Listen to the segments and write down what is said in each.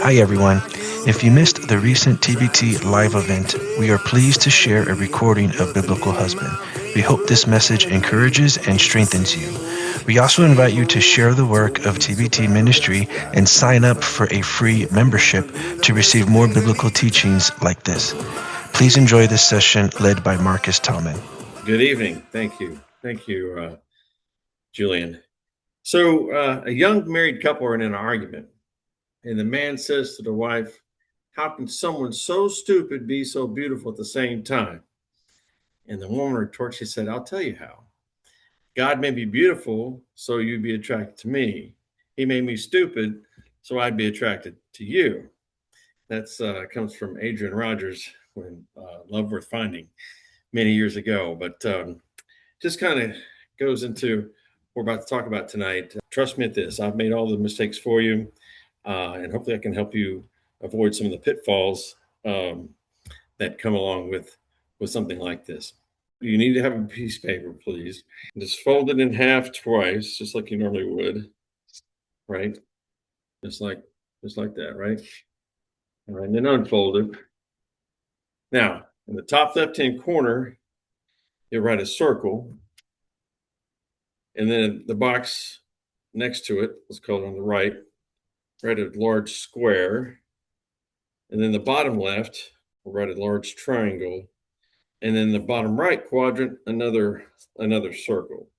Hi everyone. If you missed the recent TBT live event, we are pleased to share a recording of Biblical Husband. We hope this message encourages and strengthens you. We also invite you to share the work of TBT Ministry and sign up for a free membership to receive more biblical teachings like this. Please enjoy this session led by Marcus Talman. Good evening. Thank you. Thank you, Julian. So, a young married couple are in an argument, and the man says to the wife, "How can someone so stupid be so beautiful at the same time?" And the woman retorts, she said, "I'll tell you how. God made me beautiful, so you'd be attracted to me. He made me stupid, so I'd be attracted to you." That's comes from Adrian Rogers when Love Worth Finding many years ago. But just kind of goes into what we're about to talk about tonight. Trust me at this. I've made all the mistakes for you, and hopefully I can help you avoid some of the pitfalls that come along with something like this. You need to have a piece of paper, please. Just fold it in half twice, just like you normally would, right? Just like that, right? All right, and then unfold it. Now, in the top left-hand corner, you write a circle, and then the box next to it, let's call it on the right, write a large square. And then the bottom left, we'll write a large triangle. And then the bottom right quadrant, another circle.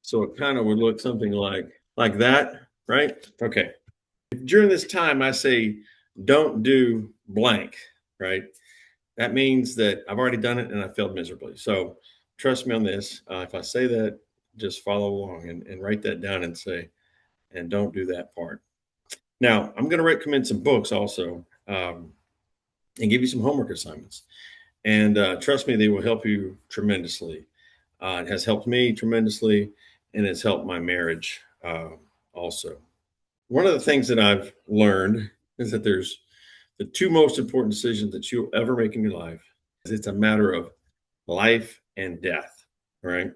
So it kind of would look something like that, right? Okay. During this time, I say, don't do blank, right? That means that I've already done it and I failed miserably. So trust me on this. If I say that, just follow along and write that down and say, and don't do that part. Now, I'm going to recommend some books also and give you some homework assignments. And trust me, they will help you tremendously. It has helped me tremendously, and it's helped my marriage also. One of the things that I've learned is that there's the two most important decisions that you'll ever make in your life. It's a matter of life and death, right?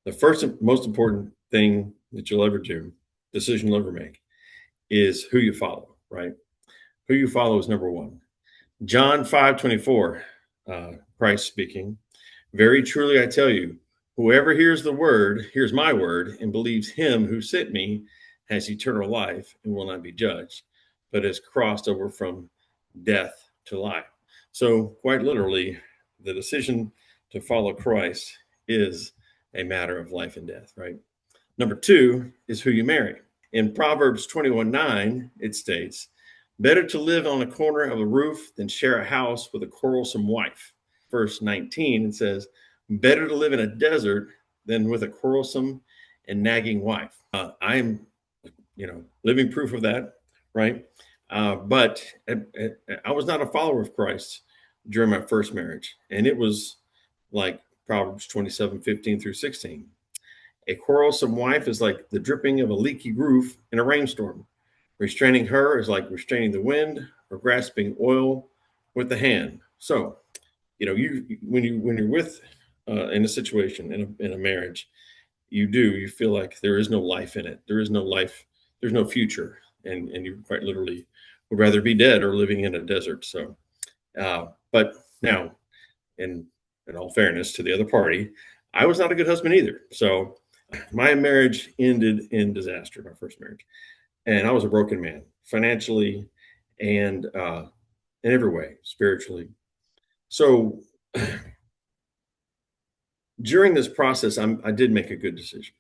The first and most important thing that you'll ever do, decision you'll ever make, is who you follow, right? Who you follow is number one. John 5:24, Christ speaking, "Very truly I tell you, whoever hears my word, and believes him who sent me, has eternal life and will not be judged, but has crossed over from death to life." So, quite literally, the decision to follow Christ is a matter of life and death, right? Number two is who you marry. In Proverbs 21:9, it states, "Better to live on a corner of a roof than share a house with a quarrelsome wife." Verse 19, it says, "Better to live in a desert than with a quarrelsome and nagging wife." I'm, living proof of that, right? But I was not a follower of Christ during my first marriage, and it was like Proverbs 27:15-16. A quarrelsome wife is like the dripping of a leaky roof in a rainstorm. Restraining her is like restraining the wind or grasping oil with the hand. So, you when you're with in a situation in a marriage, you feel like there is no life in it. There is no life. There's no future, and you quite literally would rather be dead or living in a desert. So, but now, in all fairness to the other party, I was not a good husband either. So my marriage ended in disaster, my first marriage. And I was a broken man financially and in every way, spiritually. So during this process, I did make a good decision.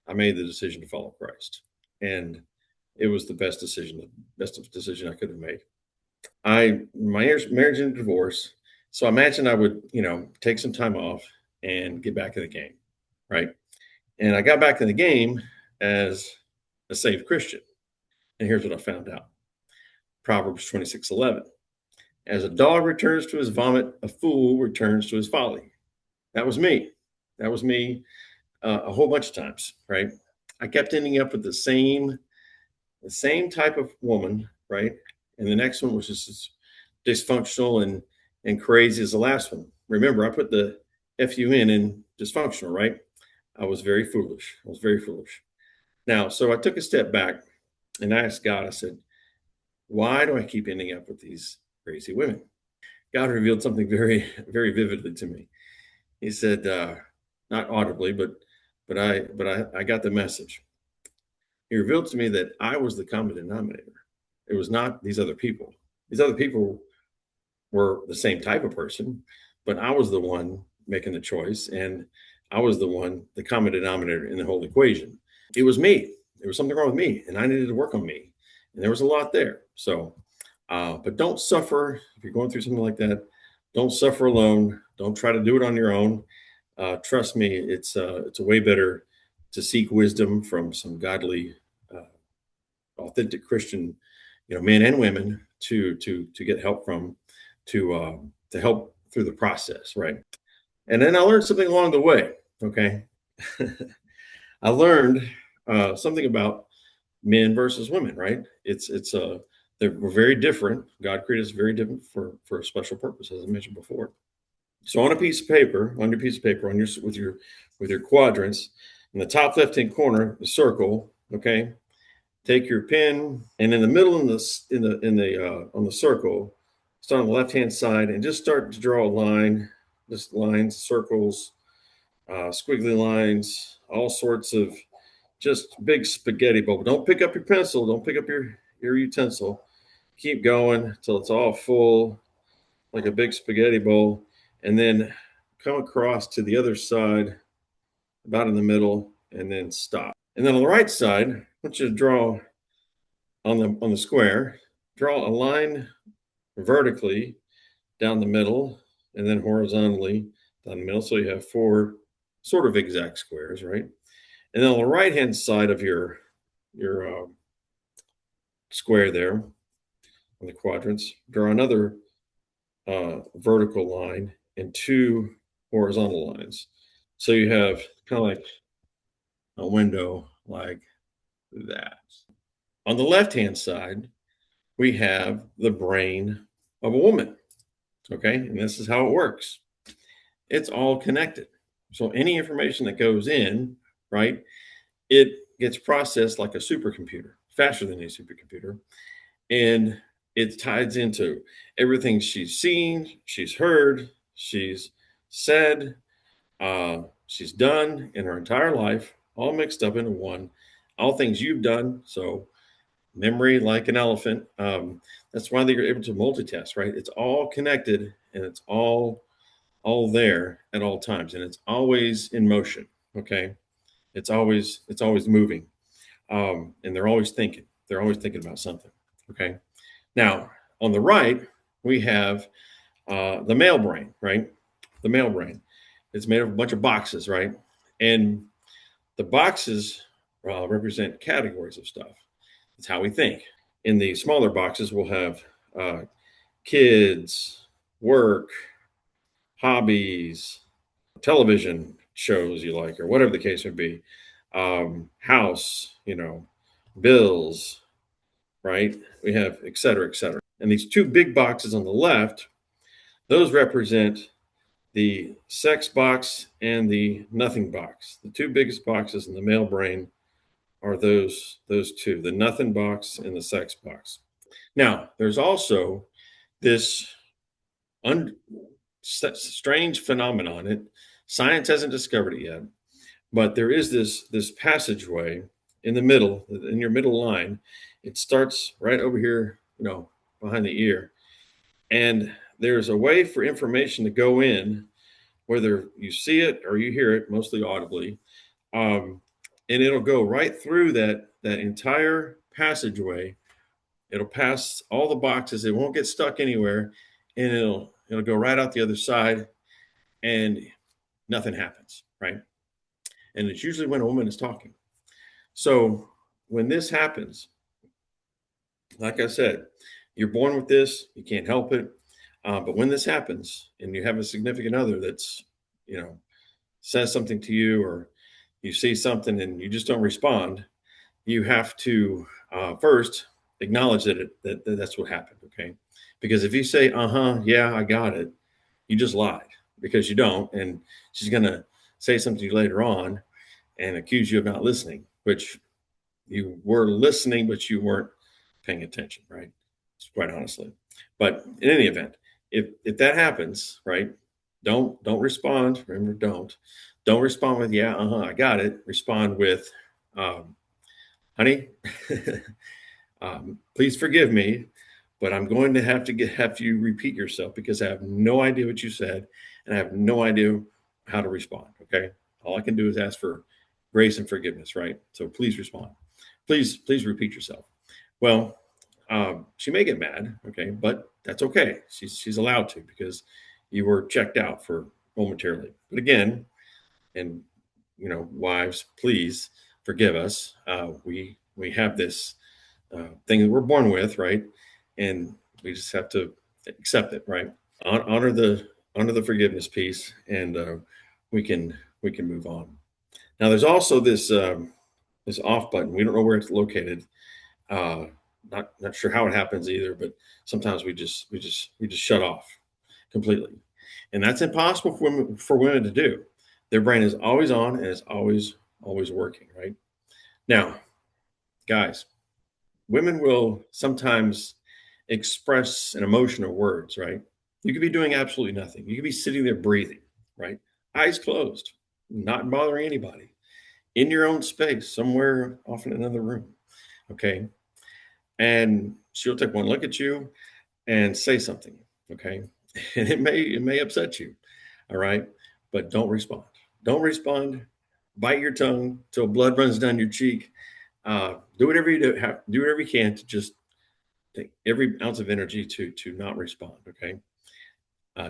I made the decision to follow Christ. And it was the best decision I could have made. My marriage and divorce. So I imagined I would, take some time off and get back in the game. Right. And I got back in the game as a saved Christian. And here's what I found out. Proverbs 26:11. "As a dog returns to his vomit, a fool returns to his folly." That was me. That was me a whole bunch of times, right? I kept ending up with the same type of woman, right? And the next one was just as dysfunctional and crazy as the last one. Remember, I put the FUN in dysfunctional, right? I was very foolish. I was very foolish. Now, so I took a step back and I asked God, I said, Why do I keep ending up with these crazy women? God revealed something very, very vividly to me. He said, not audibly, but I got the message. He revealed to me that I was the common denominator. It was not these other people. These other people were the same type of person, but I was the one making the choice, and I was the one, the common denominator in the whole equation. It was me. There was something wrong with me, and I needed to work on me. And there was a lot there. So, but don't suffer if you're going through something like that. Don't suffer alone. Don't try to do it on your own. Trust me, it's a way better to seek wisdom from some godly, uh, authentic Christian, men and women to get help from, to help through the process, right? And then I learned something along the way. Okay, I learned something about men versus women. Right? We're very different. God created us very different for a special purpose, as I mentioned before. So on a piece of paper, on your piece of paper, on your with your quadrants, in the top left hand corner, the circle. Okay, take your pen, and in the middle, in the on the circle, start on the left hand side, and just start to draw a line, just lines, circles, squiggly lines, all sorts of just big spaghetti bowl. Don't pick up your pencil. Don't pick up your utensil. Keep going until it's all full, like a big spaghetti bowl, and then come across to the other side, about in the middle, and then stop. And then on the right side, I want you to draw on the square, draw a line vertically down the middle, and then horizontally down the middle. So you have four sort of exact squares, right? And then on the right hand side of your square there on the quadrants, draw another vertical line and two horizontal lines. So you have kind of like a window like that. On the left hand side, we have the brain of a woman. Okay. And this is how it works, it's all connected. So any information that goes in, right, it gets processed like a supercomputer, faster than a supercomputer. And it ties into everything she's seen, she's heard, she's said, she's done in her entire life, all mixed up into one. All things you've done. So memory, like an elephant. That's why they're able to multitask, right? It's all connected, and it's all there at all times, and it's always in motion. Okay, it's always moving, and they're always thinking about something. Okay, now on the right we have the male brain, right? The male brain, it's made of a bunch of boxes, right? And the boxes represent categories of stuff. It's how we think. In the smaller boxes we'll have uh, kids, work, hobbies, television shows you like, or whatever the case would be, house, bills, right? We have et cetera, et cetera. And these two big boxes on the left, those represent the sex box and the nothing box. The two biggest boxes in the male brain are those two, the nothing box and the sex box. Now, there's also this un- strange phenomenon. Science hasn't discovered it yet, but there is this passageway in the middle, in your middle line. It starts right over here, behind the ear, and there's a way for information to go in, whether you see it or you hear it, mostly audibly, um, and it'll go right through that entire passageway. It'll pass all the boxes. It won't get stuck anywhere, and it'll go right out the other side, and nothing happens, right? And it's usually when a woman is talking. So when this happens, like I said, you're born with this. You can't help it. But when this happens, and you have a significant other that's, you know, says something to you, or you see something and you just don't respond, you have to first acknowledge that's what happened. Okay, because if you say, yeah, I got it," you just lied, because you don't, and she's gonna say something to you later on and accuse you of not listening, which you were listening, but you weren't paying attention, right? quite honestly. But in any event, if that happens, right, don't respond. Remember, don't respond with yeah, I got it. Respond with, um, honey, please forgive me, but I'm going to have you repeat yourself because I have no idea what you said, and I have no idea how to respond. Okay, all I can do is ask for grace and forgiveness, right? So please respond. Please repeat yourself. Well, she may get mad, okay, but that's okay. She's allowed to because you were checked out for momentarily. But again, and wives, please forgive us. We have this thing that we're born with, right? And we just have to accept it, right? Honor the forgiveness piece, and we can move on. Now, there's also this off button. We don't know where it's located. Uh, not sure how it happens either, but sometimes we just shut off completely, and that's impossible for women to do. Their brain is always on and it's always working, right? Now, guys, women will sometimes express an emotion or words, right? You could be doing absolutely nothing. You could be sitting there breathing, right? Eyes closed, not bothering anybody, in your own space, somewhere off in another room. Okay. And she'll take one look at you and say something. Okay. And it may upset you. All right. But don't respond. Don't respond. Bite your tongue till blood runs down your cheek. Do whatever you do whatever you can to just take every ounce of energy to not respond. Okay.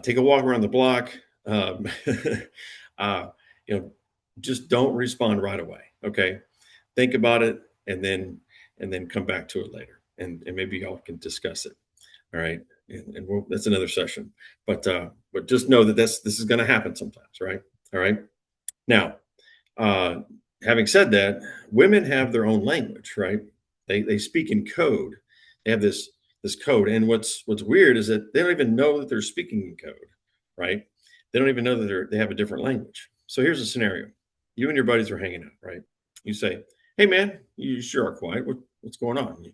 Take a walk around the block. Um, uh, you know, just don't respond right away. Okay. Think about it and then come back to it later, and maybe y'all can discuss it. All right. And that's another session. But just know that this is going to happen sometimes, right? All right. Now, uh, having said that, women have their own language, right? They speak in code. They have this code, and what's weird is that they don't even know that they're speaking in code, right? They don't even know that they have a different language. So here's a scenario: you and your buddies are hanging out, right? You say, "Hey, man, you sure are quiet. What's going on?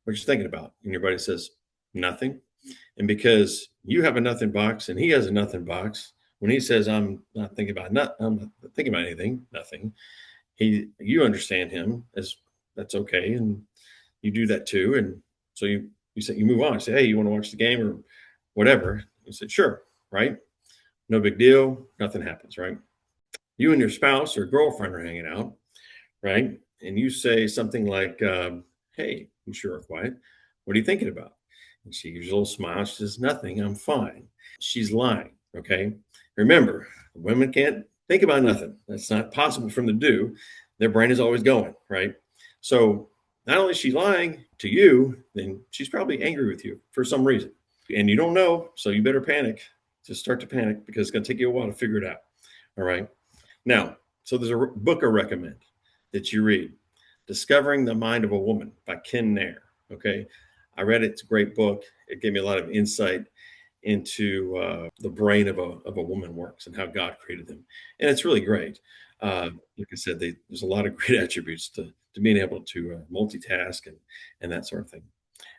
What you thinking about?" And your buddy says, "Nothing." And because you have a nothing box and he has a nothing box, when he says, I'm not thinking about anything, nothing, you understand him as that's okay, and you do that too. And so you say, you move on. You say, hey, you want to watch the game or whatever? You said, sure, right? No big deal. Nothing happens, right? You and your spouse or girlfriend are hanging out, right? And you say something like, hey, you sure are quiet. What are you thinking about? And she gives you a little smile. She says, nothing. I'm fine. She's lying. Okay. Remember, women can't think about nothing. That's not possible for them to do. Their brain is always going, right? So not only is she lying to you, then she's probably angry with you for some reason. And you don't know. So you better panic. Just start to panic because it's going to take you a while to figure it out. All right. Now, so there's a book I recommend that you read, Discovering the Mind of a Woman by Ken Nair. Okay. I read it. It's a great book. It gave me a lot of insight into the brain of a woman works and how God created them. And it's really great. Like I said, there's a lot of great attributes to being able to multitask and that sort of thing.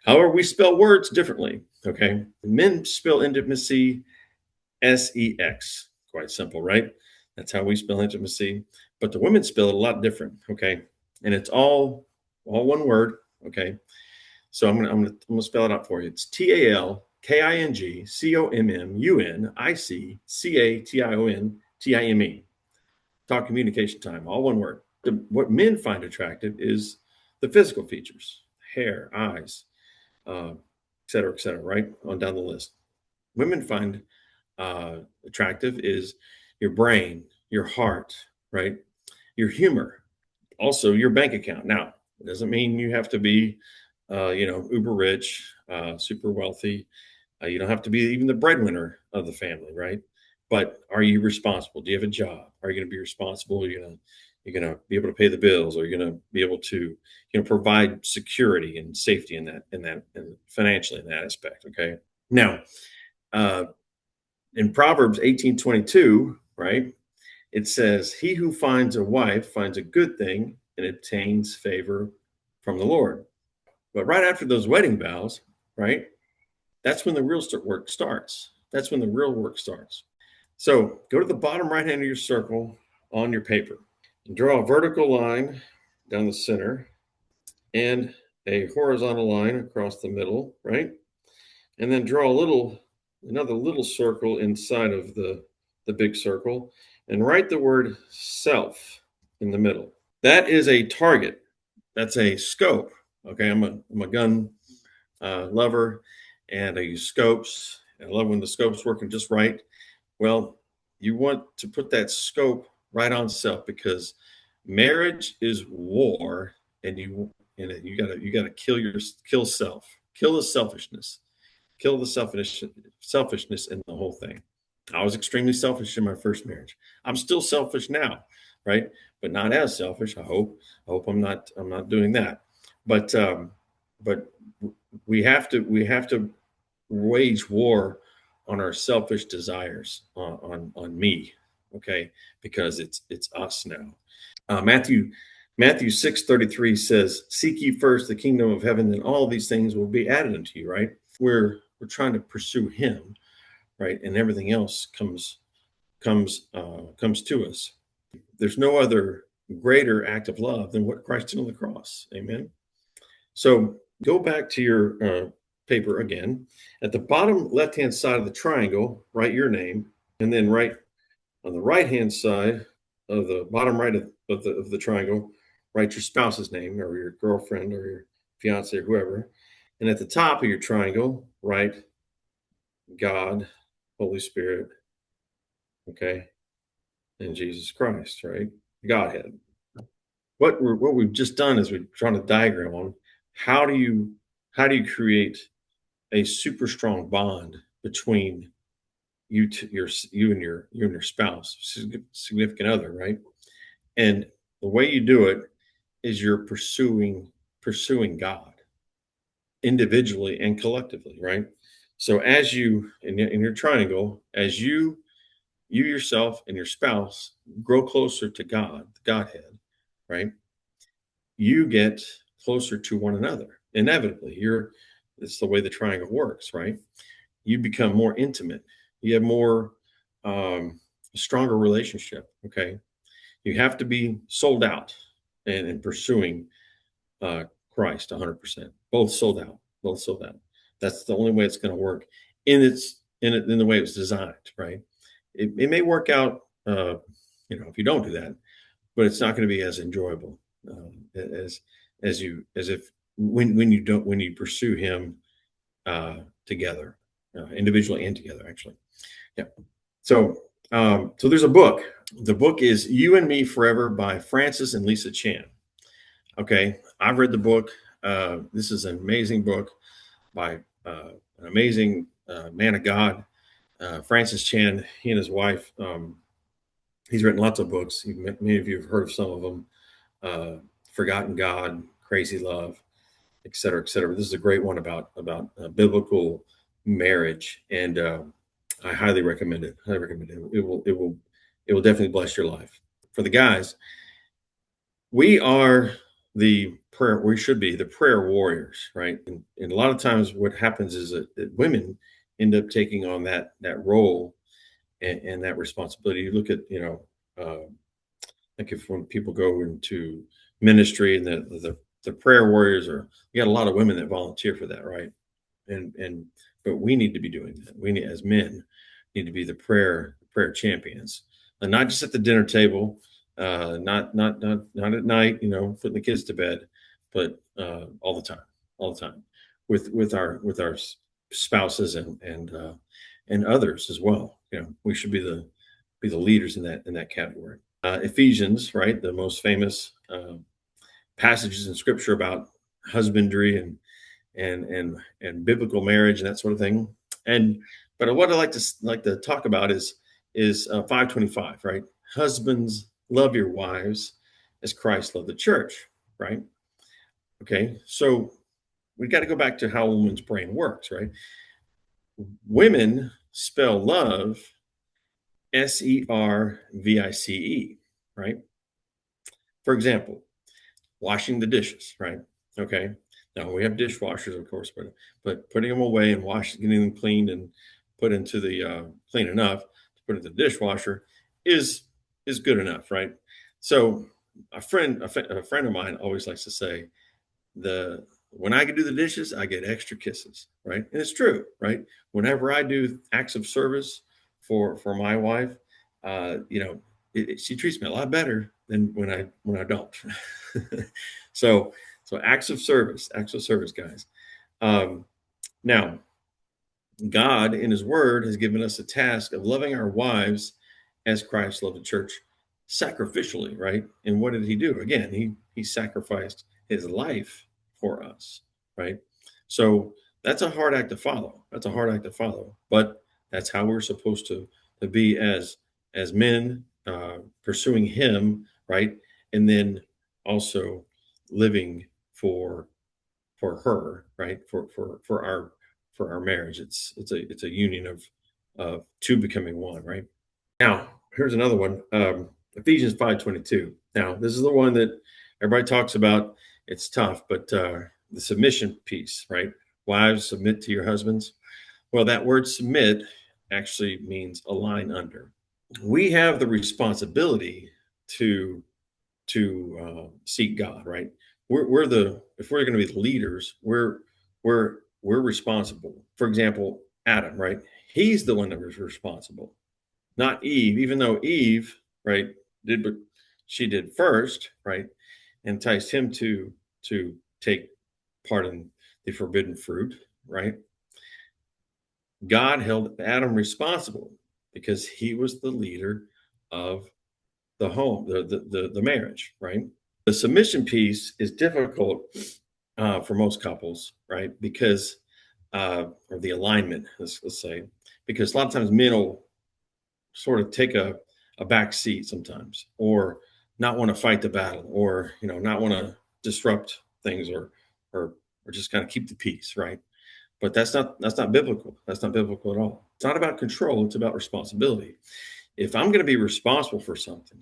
However, we spell words differently. Okay. Men spell intimacy SEX. Quite simple, right? That's how we spell intimacy. But the women spell it a lot different. Okay. And it's all one word. Okay. So I'm gonna spell it out for you. It's TALKINGCOMMUNICCATIONTIME. Talk communication time, all one word. What men find attractive is the physical features, hair, eyes, et cetera, right? On down the list. Women find attractive is your brain, your heart, right? Your humor, also your bank account. Now, it doesn't mean you have to be, uber rich, super wealthy. You don't have to be even the breadwinner of the family, right? But are you responsible? Do you have a job? Are you going to be responsible? You're gonna be able to pay the bills, or you're gonna be able to, provide security and safety and financially in that aspect. Okay. Now, uh, in Proverbs 18:22, right? It says, "He who finds a wife finds a good thing and obtains favor from the Lord." But right after those wedding vows, right? That's when the real work starts. That's when the real work starts. So go to the bottom right hand of your circle on your paper and draw a vertical line down the center and a horizontal line across the middle, right? And then draw another little circle inside of the big circle and write the word self in the middle. That is a target. That's a scope. Okay, I'm a gun lover, and I use scopes. I love when the scope's working just right. Well, you want to put that scope right on self because marriage is war, and you gotta kill self, kill the selfishness, kill the selfishness in the whole thing. I was extremely selfish in my first marriage. I'm still selfish now, right? But not as selfish. I hope. I hope I'm not doing that. But but we have to wage war on our selfish desires on me, okay? Because it's us now. Matthew 6:33 says, "Seek ye first the kingdom of heaven, and all these things will be added unto you." Right? We're trying to pursue Him, right? And everything else comes to us. There's no other greater act of love than what Christ did on the cross. Amen. So go back to your paper again. At the bottom left-hand side of the triangle, write your name, and then write on the right-hand side of the bottom right of the triangle, write your spouse's name or your girlfriend or your fiance or whoever. And at the top of your triangle, write God, Holy Spirit, okay, and Jesus Christ, right? Godhead. What we've just done is we've drawn a diagram on how do you create a super strong bond between you and your spouse, significant other, right? And the way you do it is you're pursuing God individually and collectively, right? So as you in your triangle, as you yourself and your spouse grow closer to God, the Godhead, right? You get closer to one another. Inevitably, it's the way the triangle works, right? You become more intimate. You have more stronger relationship. Okay, you have to be sold out and pursuing uh, Christ 100%. Both sold out. Both sold out. That's the only way it's going to work in the way it's designed. Right. It may work out. If you don't do that, but it's not going to be as enjoyable as as if when you pursue Him together, individually and together, actually. Yeah. So there's a book. The book is "You and Me Forever" by Francis and Lisa Chan. Okay, I've read the book. This is an amazing book by an amazing man of God, Francis Chan. He and his wife. He's written lots of books. Many of you have heard of some of them. Forgotten God, Crazy Love, et cetera, et cetera. This is a great one about biblical marriage, and I highly recommend it. Highly recommend it. It will definitely bless your life. For the guys, we are the prayer. We should be the prayer warriors, right? And a lot of times, what happens is that women end up taking on that role and that responsibility. You look at like if when people go into ministry and the prayer warriors are, you got a lot of women that volunteer for that, right? And but we need to be doing that. We need, as men, need to be the prayer champions, and not just at the dinner table, not at night, putting the kids to bed, but all the time, with our spouses and others as well. We should be the leaders in that category. Ephesians, right, the most famous passages in Scripture about husbandry and biblical marriage and that sort of thing. But what I like to talk about is 5:25, right? Husbands, love your wives as Christ loved the church, right? Okay, so we got to go back to how a woman's brain works, right? Women spell love Service, right? For example, washing the dishes, right? Okay. Now we have dishwashers, of course, but putting them away and getting them cleaned and put into the clean enough to put into the dishwasher is is good enough, right? So a friend of mine always likes to say, the when I can do the dishes, I get extra kisses, right? And it's true, right? Whenever I do acts of service for my wife, she treats me a lot better than when I don't. so so acts of service, guys. Um, Now, God in his word has given us a task of loving our wives as Christ loved the church sacrificially, right? And what did he do? Again, he sacrificed his life for us, right? So that's a hard act to follow. That's a hard act to follow, but that's how we're supposed to be as men, pursuing him, right? And then also living for for her, right? For our marriage. It's a union of two becoming one, right? Now, here's another one. Ephesians 5:22. Now, this is the one that everybody talks about. It's tough, but the submission piece, right? Wives, submit to your husbands. Well, that word submit actually means align under. We have the responsibility to seek God, right? We're the if we're going to be the leaders, we're responsible. For example, Adam, right? He's the one that was responsible, not Eve. Even though Eve, right, did what she did first, right, enticed him to take part in the forbidden fruit, right? God held Adam responsible because he was the leader of the home, the marriage, right? The submission piece is difficult for most couples, right? Because or the alignment, let's say, because a lot of times men will sort of take a back seat sometimes, or not want to fight the battle, or not want to disrupt things, or or just kind of keep the peace, right? But that's not biblical. That's not biblical at all. It's not about control. It's about responsibility. If I'm going to be responsible for something,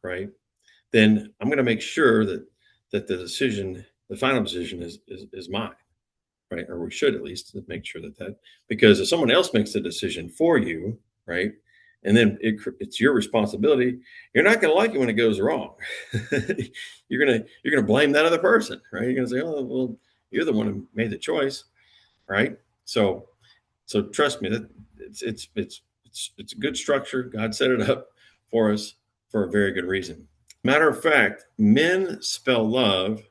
right, then I'm going to make sure that the final decision is mine, right? Or we should at least make sure that because if someone else makes the decision for you, right, and then it's your responsibility, you're not going to like it when it goes wrong. You're gonna blame that other person, right? You're gonna say, oh well, you're the one who made the choice, right? So so trust me that it's a good structure. God set it up for us for a very good reason. Matter of fact, men spell love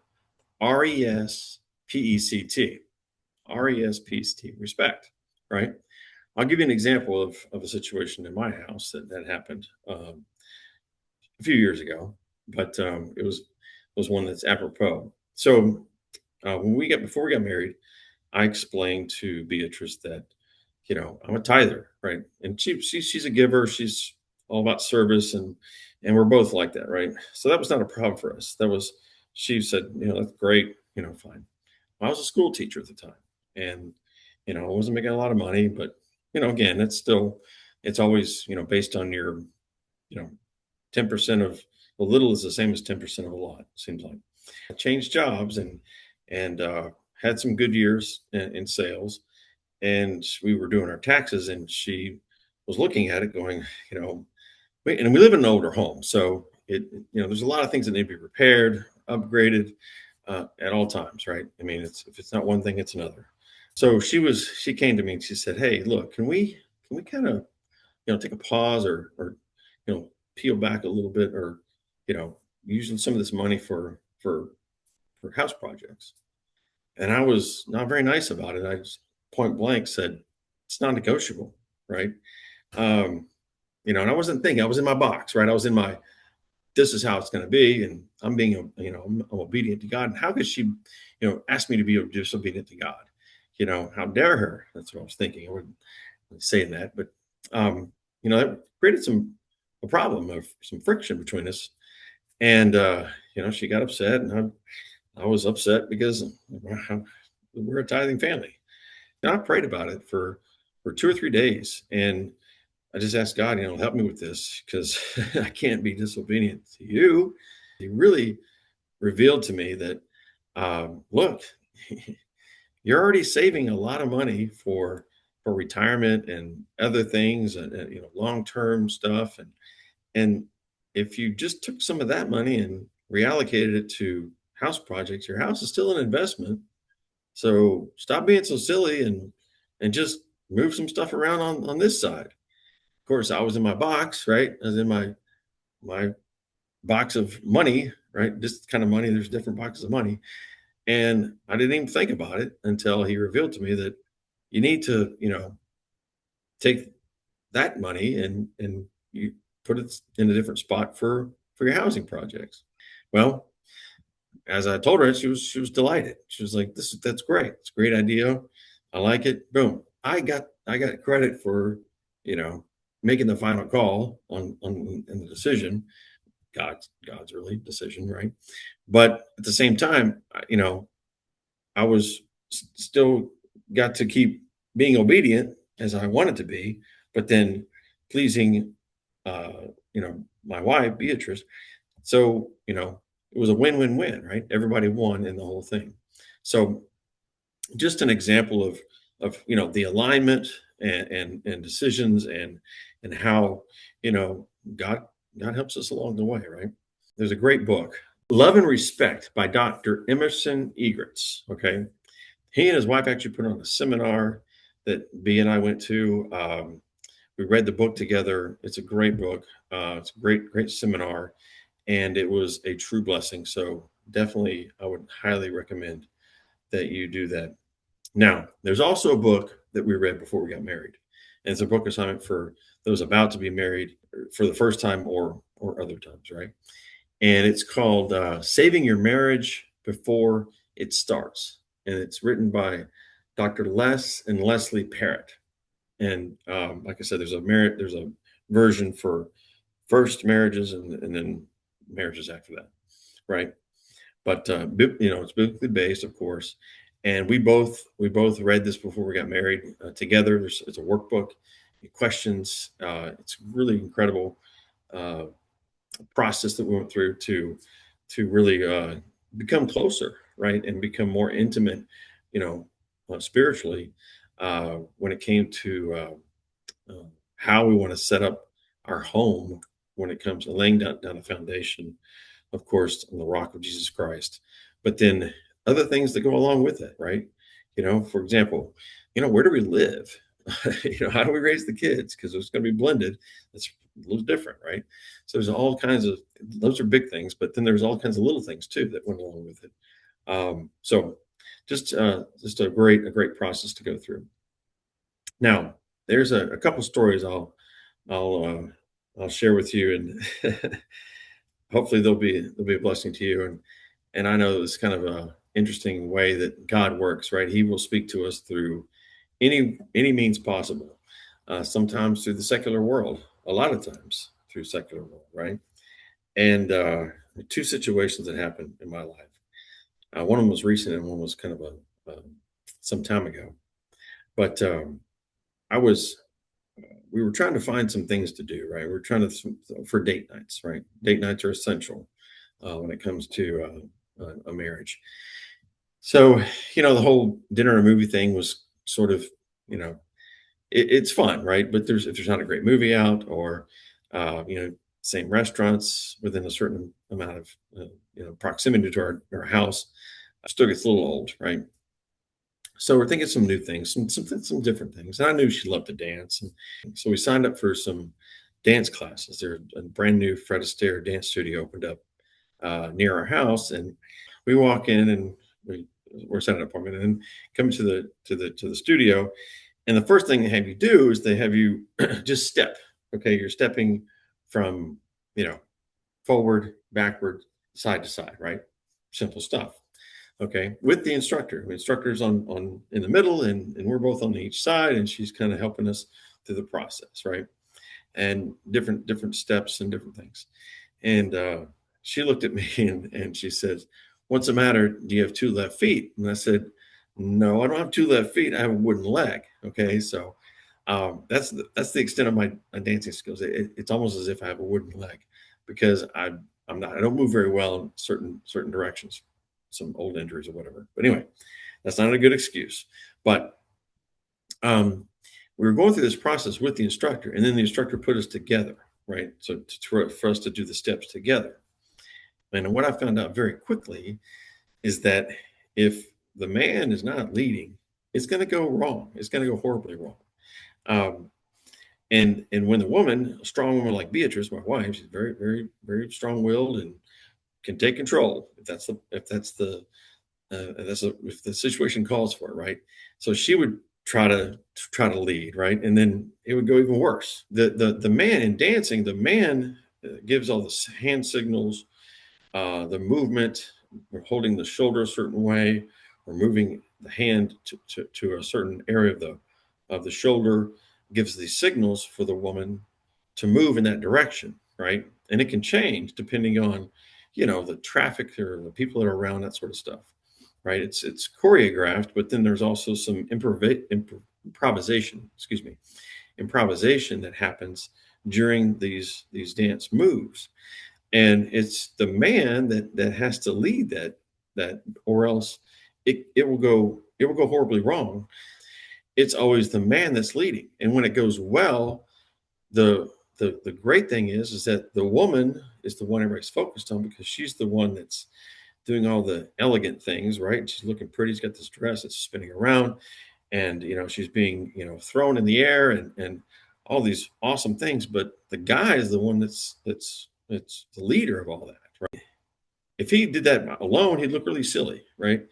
RESPECT, RESPECT, respect, right? I'll give you an example of a situation in my house that happened a few years ago, but it was one that's apropos. So before we got married, I explained to Beatrice that I'm a tither, right? And she's a giver. She's all about service, and we're both like that, right? So that was not a problem for us. She said, that's great, fine. I was a school teacher at the time, and I wasn't making a lot of money, but again, it's always based on your 10% of a little is the same as 10% of a lot. Seems like I changed jobs and had some good years in sales, and we were doing our taxes, and she was looking at it going, and we live in an older home, so there's a lot of things that need to be repaired, upgraded, at all times, right? I mean, if it's not one thing, it's another. So she came to me and she said, hey, look, can we kind of take a pause, or peel back a little bit, or using some of this money for house projects. And I was not very nice about it. I just point blank said, it's non negotiable, right? Um, and I wasn't thinking, I was in my box, right? I was in my, this is how it's going to be. And I'm being, I'm obedient to God. And how could she, ask me to be disobedient to God? How dare her? That's what I was thinking. I wasn't saying that, but, that created a problem of some friction between us. And, she got upset, and I was upset because we're a tithing family. And I prayed about it for 2 or 3 days, and I just asked God, help me with this because I can't be disobedient to you. He really revealed to me that, look, you're already saving a lot of money for retirement and other things, and long-term stuff. And if you just took some of that money and reallocated it to house projects, your house is still an investment. So stop being so silly and just move some stuff around on this side. Of course, I was in my box, right? I was in my box of money, right? This kind of money. There's different boxes of money, and I didn't even think about it until he revealed to me that you need to, take that money and you put it in a different spot for your housing projects. Well, as I told her, she was delighted. She was like, That's great. It's a great idea. I like it." Boom. I got credit for, you know, making the final call on in the decision. God's really decision, right? But at the same time, I was still got to keep being obedient as I wanted to be, but then pleasing, uh, my wife Beatrice. So it was a win-win-win, right? Everybody won in the whole thing. So just an example of the alignment and decisions and how God God helps us along the way, right? There's a great book, Love and Respect by Dr. Emerson Egrets. Okay, he and his wife actually put on a seminar that B and I went to. We read the book together. It's a great book. It's a great seminar, and it was a true blessing. So definitely, I would highly recommend that you do that. Now, there's also a book that we read before we got married, and it's a book assignment for those about to be married for the first time or other times, right? And it's called "Saving Your Marriage Before It Starts," and it's written by Dr. Les and Leslie Parrott. And like I said, there's a version for first marriages and then marriages after that, right? But it's biblically based, of course. And we both read this before we got married together. It's a workbook, questions. It's really incredible uh, process that we went through to really become closer, right, and become more intimate, spiritually, when it came to how we want to set up our home when it comes to laying down a foundation, of course, on the rock of Jesus Christ, but then other things that go along with it, right? For example, where do we live? How do we raise the kids? Because it's going to be blended. That's a little different, right? So there's all kinds of those are big things, but then there's all kinds of little things too that went along with it. So just a great process to go through. Now, there's a couple stories I'll I'll share with you, and hopefully they'll be a blessing to you. And I know it's kind of a interesting way that God works, right? He will speak to us through any means possible. Sometimes through the secular world, a lot of times through secular world, right? And two situations that happened in my life. One of them was recent, and one was kind of a some time ago. But I was we were trying to find some things to do, right? We're trying to for date nights, right? Date nights are essential when it comes to a marriage. So, the whole dinner and movie thing was sort of, you know, it's fun, right? But if there's not a great movie out, or, same restaurants within a certain amount of, proximity to our house, still gets a little old, right? So we're thinking some new things, some different things. And I knew she loved to dance, and so we signed up for some dance classes. There's a brand new Fred Astaire dance studio opened up near our house, and we walk in and we're setting an appointment, and then come to the studio. And the first thing they have you do is they have you just step. Okay, you're stepping from you know forward, backward, side to side, right? Simple stuff. Okay, with the instructor. The instructor's on in the middle, and we're both on each side, and she's kind of helping us through the process, right? And different steps and different things. And she looked at me and she says, "What's the matter? Do you have two left feet?" And I said, "No, I don't have two left feet. I have a wooden leg." Okay, so that's the extent of my dancing skills. It's almost as if I have a wooden leg, because I don't move very well in certain directions, some old injuries or whatever. But anyway, That's not a good excuse. But we were going through this process with the instructor, and then the instructor put us together, right? So for us to do the steps together. And what I found out very quickly is that if the man is not leading, it's going to go wrong. It's going to go horribly wrong. Um, and when the woman, a strong woman like Beatrice, my wife, she's very, very, very strong-willed and can take control if the situation calls for it, right? So she would try to lead, right, and then it would go even worse. The man in dancing, the man gives all the hand signals, the movement, or holding the shoulder a certain way, or moving the hand to a certain area of the shoulder, gives these signals for the woman to move in that direction, right? And it can change depending on, the traffic or the people that are around, that sort of stuff, right? It's choreographed, but then there's also some improvisation, excuse me, improvisation that happens during these dance moves, and it's the man that has to lead that, or else it will go horribly wrong. It's always the man that's leading, and when it goes well, the great thing is that the woman is the one everybody's focused on, because she's the one that's doing all the elegant things, right? She's looking pretty. She's got this dress that's spinning around, and she's being thrown in the air, and all these awesome things. But the guy is the one that's the leader of all that, right? If he did that alone, he'd look really silly, right?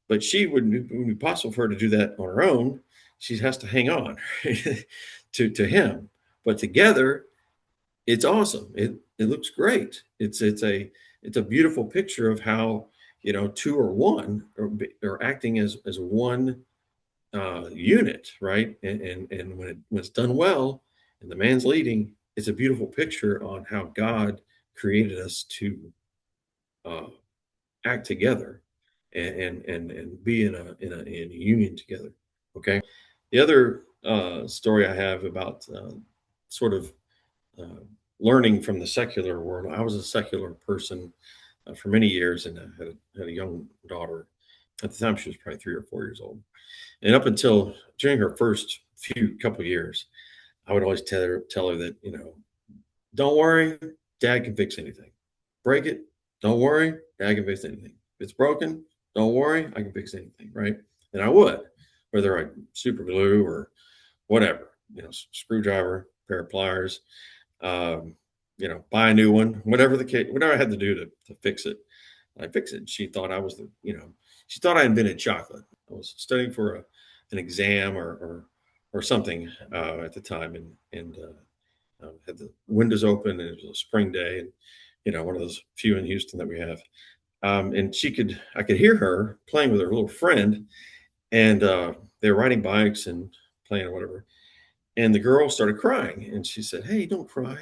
But it wouldn't be possible for her to do that on her own. She has to hang on to him. But together, it's awesome. It looks great. It's a beautiful picture of how two or one or acting as one unit, right? And when it's done well, and the man's leading, it's a beautiful picture on how God created us to uh, act together, and be in a union together. Okay. The other story I have about sort of uh, learning from the secular world. I was a secular person for many years, and I had a young daughter. At the time, she was probably 3 or 4 years old. And up until during her first few couple of years, I would always tell her that, don't worry, dad can fix anything. Break it, don't worry, dad can fix anything. If it's broken, don't worry, I can fix anything, right? And I would, whether I super glue or whatever, screwdriver, pair of pliers, buy a new one, whatever the case, whatever I had to do to fix it, I fix it. She thought I was she thought I invented chocolate. I was studying for an exam or something at the time, and had the windows open, and it was a spring day, and one of those few in Houston that we have. And I could hear her playing with her little friend, and they were riding bikes and playing or whatever. And the girl started crying, and she said, "Hey, don't cry.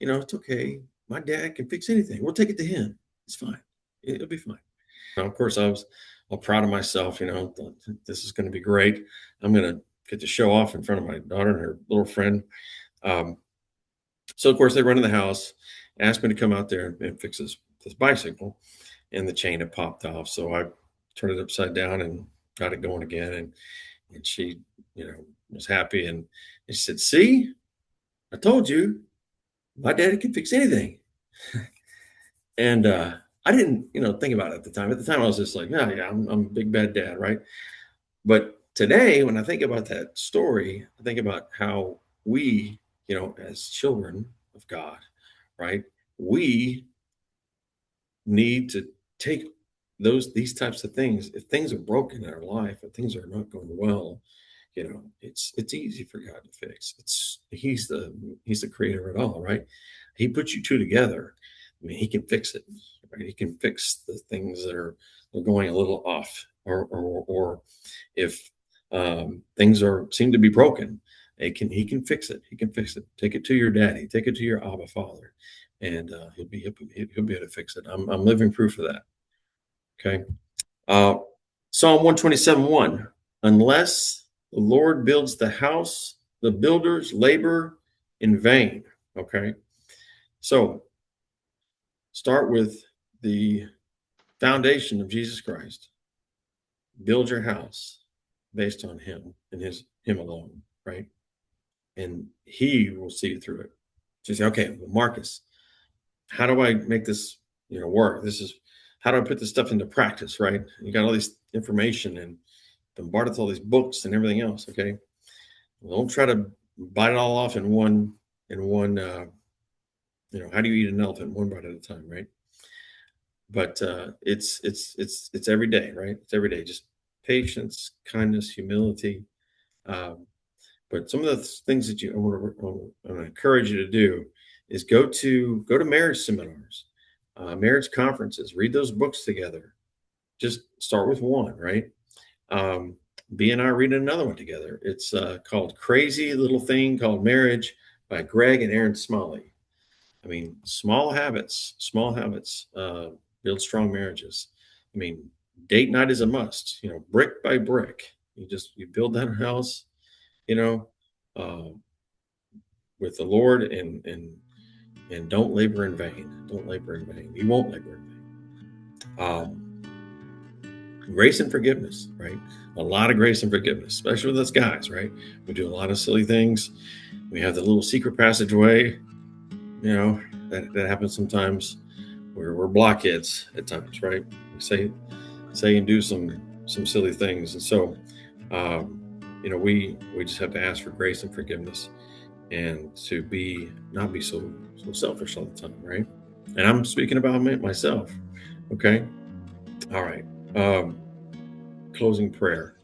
It's okay. My dad can fix anything. We'll take it to him. It's fine. It'll be fine." Now, of course, I was all proud of myself. Thought, this is going to be great. I'm going to get to show off in front of my daughter and her little friend. Um, so, of course, they run in the house, asked me to come out there and fix this bicycle, and the chain had popped off. So I turned it upside down and got it going again. And she, was happy. And she said, "See, I told you, my daddy can fix anything." And I didn't, think about it at the time. At the time, I was just like, "No, yeah, I'm a big bad dad, right?" But today, when I think about that story, I think about how we, as children of God, right, we need to take these types of things. If things are broken in our life, if things are not going well, it's easy for God to fix. He's the creator of it all, right? He puts you two together. I mean, he can fix it, right? He can fix the things that are going a little off, or if things seem to be broken, he can fix it. He can fix it. Take it to your daddy. Take it to your Abba Father, and he'll be able to fix it. I'm living proof of that. Okay. Uh, Psalm 127:1. Unless the Lord builds the house, the builders labor in vain. Okay. So start with the foundation of Jesus Christ. build your house based on him and him alone, right? And he will see you through it. So you say, okay, well, Marcus, how do I make this, work? This is how do I put this stuff into practice, right? You got all this information and bombarded with all these books and everything else. Okay, well, don't try to bite it all off in one. How do you eat an elephant one bite at a time, right? But it's every day, right? It's every day, just patience, kindness, humility. Um, but some of the things that I want to encourage you to do is go to marriage seminars, marriage conferences, read those books together. Just start with one, right? Um, B and I are reading another one together. It's called Crazy Little Thing Called Marriage by Greg and Aaron Smalley. I mean, small habits build strong marriages. I mean, date night is a must, brick by brick. You build that house, you know, uh, with the Lord, and don't labor in vain. Don't labor in vain. You won't labor in vain. Grace and forgiveness, right? A lot of grace and forgiveness, especially with us guys, right? We do a lot of silly things. We have the little secret passageway, that happens sometimes. We're blockheads at times, right? We say and do some silly things, and so um, we just have to ask for grace and forgiveness, and to not be so selfish all the time, right? And I'm speaking about myself. Okay, all right. Closing prayer.